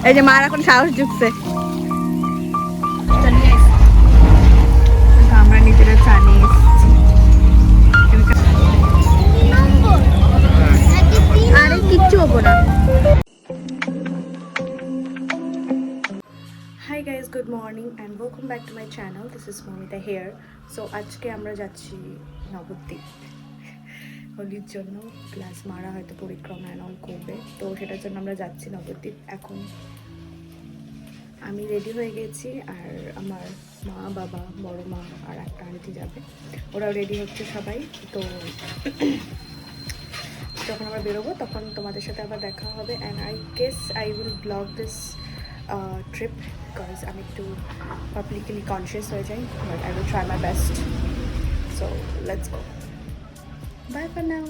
এই যে মার এখন সাহস জুটছে। আমরা নিজেরা চা নিয়ে এসেছি। আরে কিচ্ছু হবো না। Hi guys, good morning and welcome back to my channel. This is Mamita here. So আজকে আমরা যাচ্ছি নবদ্বীপ হোলির জন্য, প্লাস মারা হয়তো পরিক্রমা অ্যান্ড অল করবে, তো সেটার জন্য আমরা যাচ্ছি নবদ্বীপ। এখন আমি রেডি হয়ে গেছি, আর আমার মা, বাবা, বড় মা আর একটা আন্টি যাবে, ওরাও রেডি হচ্ছে সবাই। তো যখন আমরা বেরোবো তখন তোমাদের সাথে আবার দেখা হবে। And I guess I will blog this trip because আমি একটু পাবলিকলি কনসিয়াস হয়ে যাই, but I will try my best. So let's go, bye for now.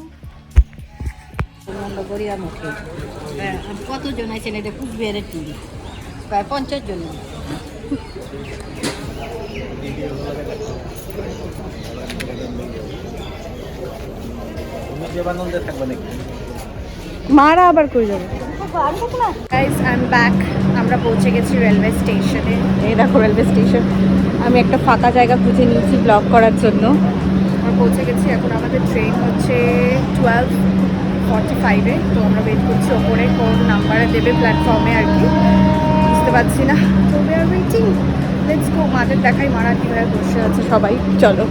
Goriamukhi কতজন আছেন? এটা কুচবিহারের টিভি, প্রায় 50 জন। মারা আবার করে যাবে। Guys, I am back. আমরা পৌঁছে গেছি রেলওয়ে স্টেশনে। এই দেখো রেলওয়ে স্টেশন। আমি একটা ফাঁকা জায়গা খুঁজে নিয়েছি ব্লগ করার জন্য। আমরা পৌঁছে গেছি। এখন আমাদের ট্রেন হচ্ছে 12:45-এ। তো আমরা ওয়েট করছি ওপরে কোন নাম্বারে দেবে প্ল্যাটফর্মে আর কি, বুঝতে পারছি না। তো we are waiting. Let's go. মাদের দেখাই মারা কীভাবে বসে আছে সবাই। চলো।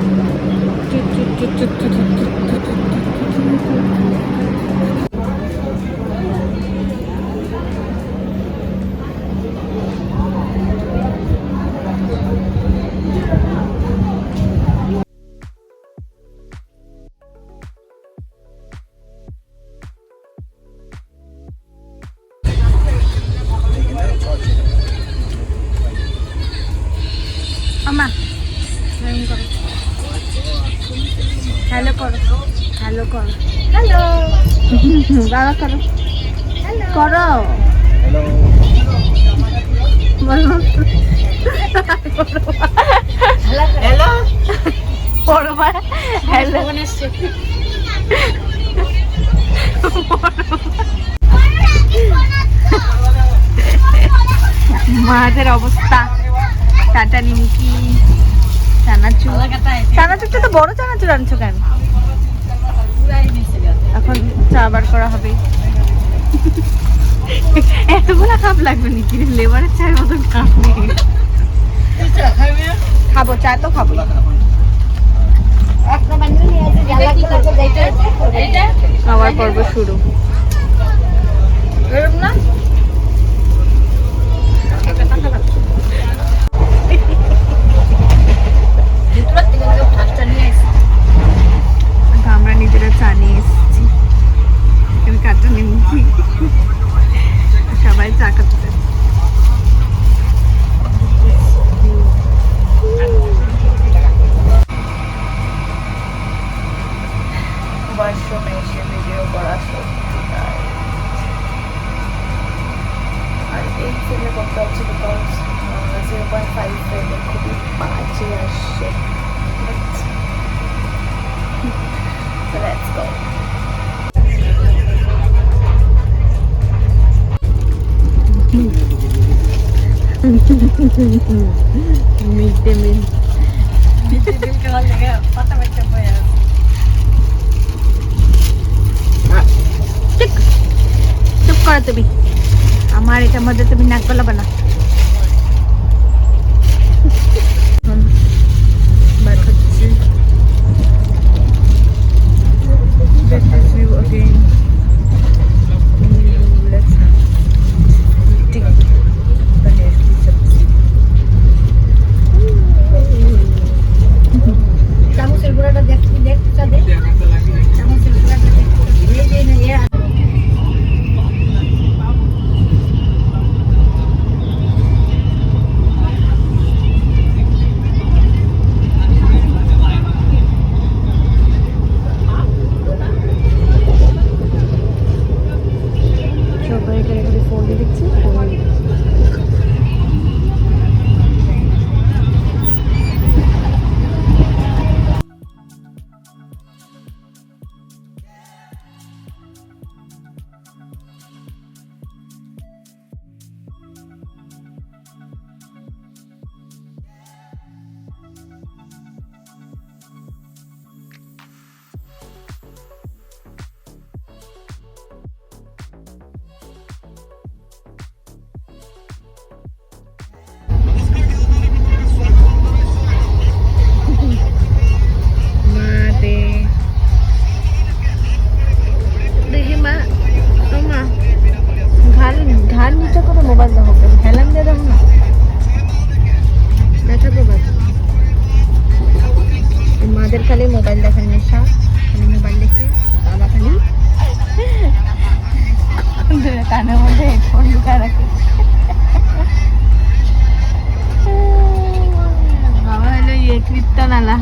আমা হ্যালো করো, হ্যালো করো, হ্যালো বাবা করো, হ্যালো করো, হ্যালো পড়বা, হ্যালো মাদের অবস্থা। টাটা নিমকি, চানাচুর। চানাচুরটা তো বড় চানাচুর আনছো কেন? এখন চা বার করা হবে। এতগুলো কাপ লাগবে নাকি? লেবারের চায়ের মতন কাপ নেই। খাবো, চা তো খাবো। খাওয়ার পর্ব শুরু। না আমরা নিজেরা চা নিয়ে এসেছি। কাটা নিমকি, সবাই চা খাচ্ছে। ওয়াশরুমে এসে ভিডিও করা সত্যি, আর এই ফিল্মে করতে হচ্ছে বিকজ 0.5 খুবই বাজে আসছে। Let's go. Mid day meal. চুপ করো তুমি, আমার এটার মধ্যে তুমি নাক গলাবে না। কানের মধ্যে হেডফোন ঢুকায় রাখে। বাবা হলো কীর্তন আলা,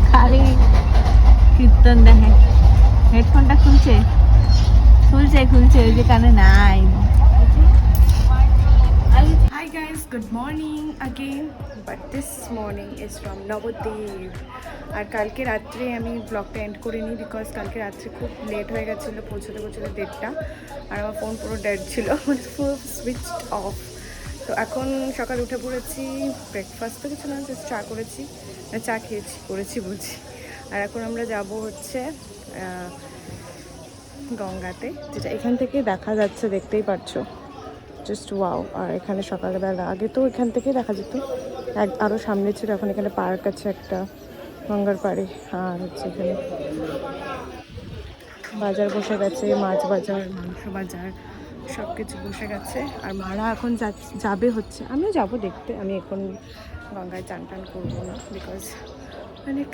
খালি কীর্তন দেখে। হেডফোনটা খুলছে খুলছে ওই যে কানে নাই। Hi guys, good morning again, but this morning is from Nabadwip. আর কালকে রাত্রে আমি ব্লগটা এন্ড করিনি, বিকজ কালকে রাত্রে খুব লেট হয়ে গেছিলো পৌঁছতে 1:30, আর আমার ফোন পুরো ডেড ছিল, মানে ফুল সুইচড অফ। তো এখন সকাল উঠে পড়েছি, ব্রেকফাস্ট তো কিছু না, জাস্ট চা করেছি, চা করেছি বলছি। আর এখন আমরা যাব হচ্ছে গঙ্গাতে, যেটা এখান থেকে দেখা যাচ্ছে, দেখতেই পাচ্ছো, জাস্ট ওয়াও। আর এখানে সকালবেলা আগে তো এখান থেকেই দেখা যেত, আরও সামনে ছিল, এখন এখানে পার্ক আছে একটা গঙ্গার পাড়ে। আর হচ্ছে এখানে বাজার বসে গেছে, মাছ বাজার, মাংস বাজার, সব কিছু বসে গেছে। আর মারা এখন যাবে হচ্ছে, আমিও যাব দেখতে। আমি এখন গঙ্গায় চান টান করবো না, বিকজ অনেক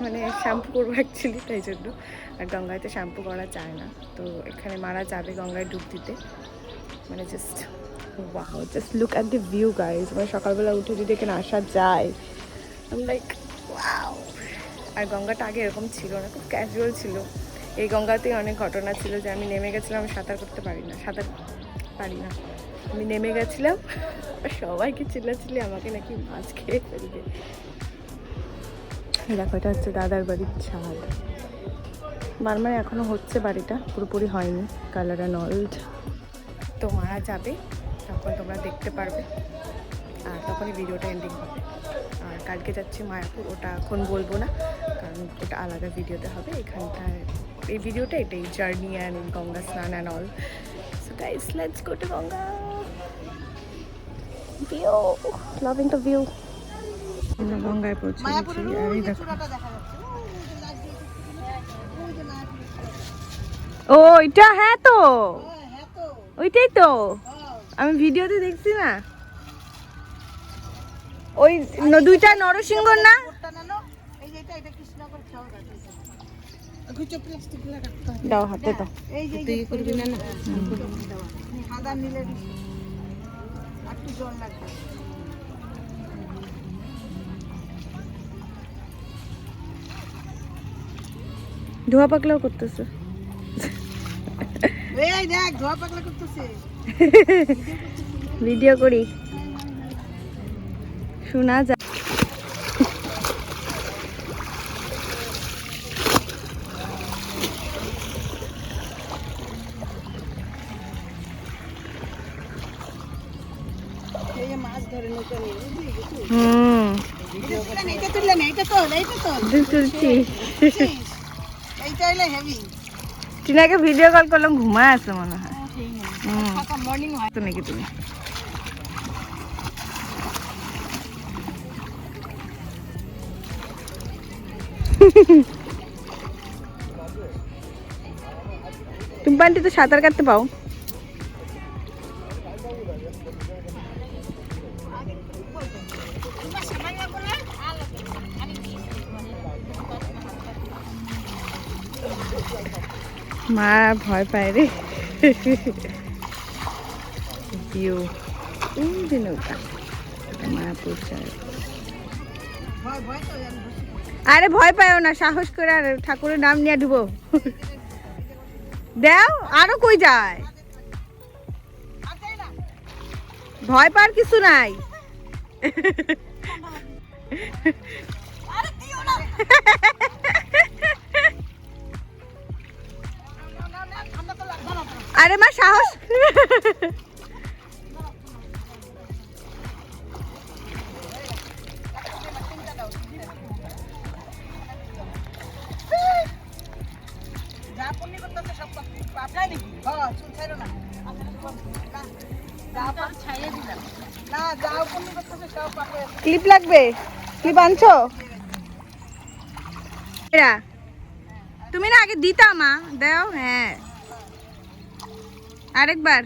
মানে শ্যাম্পু করবো অ্যাকচুয়ালি, তাই জন্য। আর গঙ্গাতে শ্যাম্পু করা যায় না, তো এখানে মারা যাবে গঙ্গায় ডুব দিতে। মানে just wow, just look at the view guys. মানে সকালবেলা উঠে যদি এখানে আসা যায়, আমি লাইক ওয়াও। আর গঙ্গাটা আগে এরকম ছিল না, খুব ক্যাজুয়াল ছিল। এই গঙ্গাতেই অনেক ঘটনা ছিল, যে আমি নেমে গেছিলাম, আমি সাঁতার পারি না। আমি নেমে গেছিলাম, সবাইকে চিল্লাচিল্লি আমাকে নাকি মাছ খেয়ে ফেলবে। দেখো, এটা হচ্ছে দাদার বাড়ির ছাদ। বারবার এখনো হচ্ছে, বাড়িটা পুরোপুরি হয়নি, কালার অ্যান্ড অল্ড। তো মারা যাবে, তখন তোমরা দেখতে পারবে, আর তখনই ভিডিওটা এন্ডিং হবে। আর কালকে যাচ্ছি মায়াপুর, ওটা এখন বলবো না, কারণ ওটা আলাদা ভিডিওতে হবে। এখানটায় এই ভিডিওটা এটাই, জার্নি অ্যান্ড গঙ্গা স্নান and all. So guys, let's go to Ganga. View, loving the view. আমরা গঙ্গায় পৌঁছে গেছি, আর এই দেখো, ও এটা, হ্যাঁ তো ওইটাই তো আমি ভিডিওতে দেখছি না, ওই দুইটা নরসিংহ না। দাও হাতে দাও, তুই করবি না না, ধোয়া পাকলাও করতেছে, ভিডিও করি, শোনা যায়। টিনাকে ভিডিও কল করলাম, ঘুমায় আছে মনে হয়। তো নাকি তুমি বান্টি তো সাঁতার কাটতে পাও। মা ভয় পায় রে, ভিউ নৌকা মায়াপুর। আরে ভয় পায়ও না, সাহস করে, আর ঠাকুরের নাম নিয়ে ডুবো। দেও, আরো কই যায়, ভয় পাওয়ার কিছু নাই। আরে মা সাহস, ক্লিপ লাগবে, ক্লিপ আনছো? তুমি না আগে দিতা মা, দাও। হ্যাঁ, আরেকবার,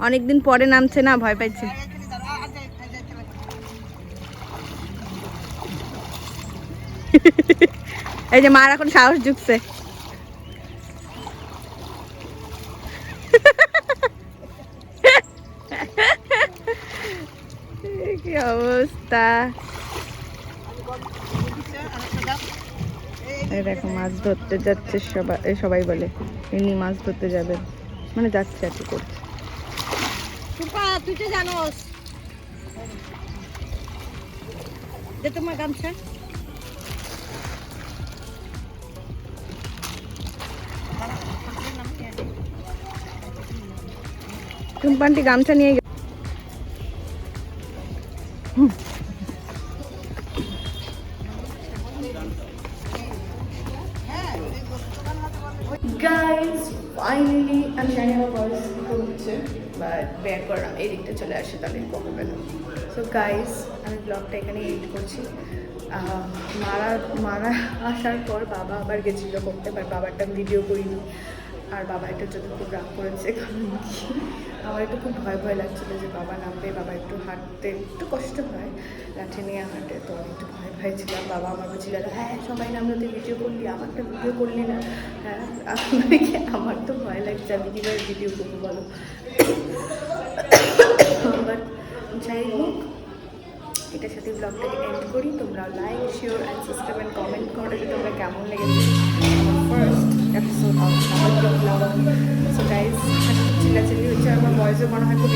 অনেকদিন পরে নামছে না, ভয় পাইছে। এই যে মার এখন সাহস জুগছে। কি অবস্থা! এই দেখো মাছ ধরতে যাচ্ছে সবাই বলে ইনি মাছ ধরতে যাবেন, মানে যাচ্ছে আর কি করছে। তুই তো জানোস যে তোমার গামছা টুম্পান্টি গামছা নিয়ে গাইস ফাইনালি আমি জানি আমার ভয়েস হচ্ছে বাট বের করলাম এই দিকটা চলে আসে তাহলে হবে না। সো গাইস আমি ব্লগটা এখানে এডিট করছি। মারা মারা আসার পর বাবা আবার গেছিলো করতে, বাট বাবারটা ভিডিও করিনি। আর বাবা এটার জন্য খুব রাগ করেছে, কারণ আমার একটু খুব ভয় ভয় লাগছিলো যে বাবা নামবে, বাবা একটু হাঁটতে একটু কষ্ট হয়, লাঠি নিয়ে হাঁটে, তো আমি একটু ভয় ভয় ছিলাম। বাবা আমার বলছিল হ্যাঁ সবাই নামলে তুই ভিডিও করলি, আমারটা ভিডিও করলি না। হ্যাঁ আমার তো ভয় লাগছে, আমি কীভাবে ভিডিও করবো বলো। বাট যাই হোক এটার সাথে ব্লগটাকে এন্ড করি। তোমরা like share and subscribe and comment করো যে তোমরা কেমন লেগেছে first episode of blog. So guys চিল্লাচিল্লি হচ্ছে, আমার ভয়েসও মনে হয় খুব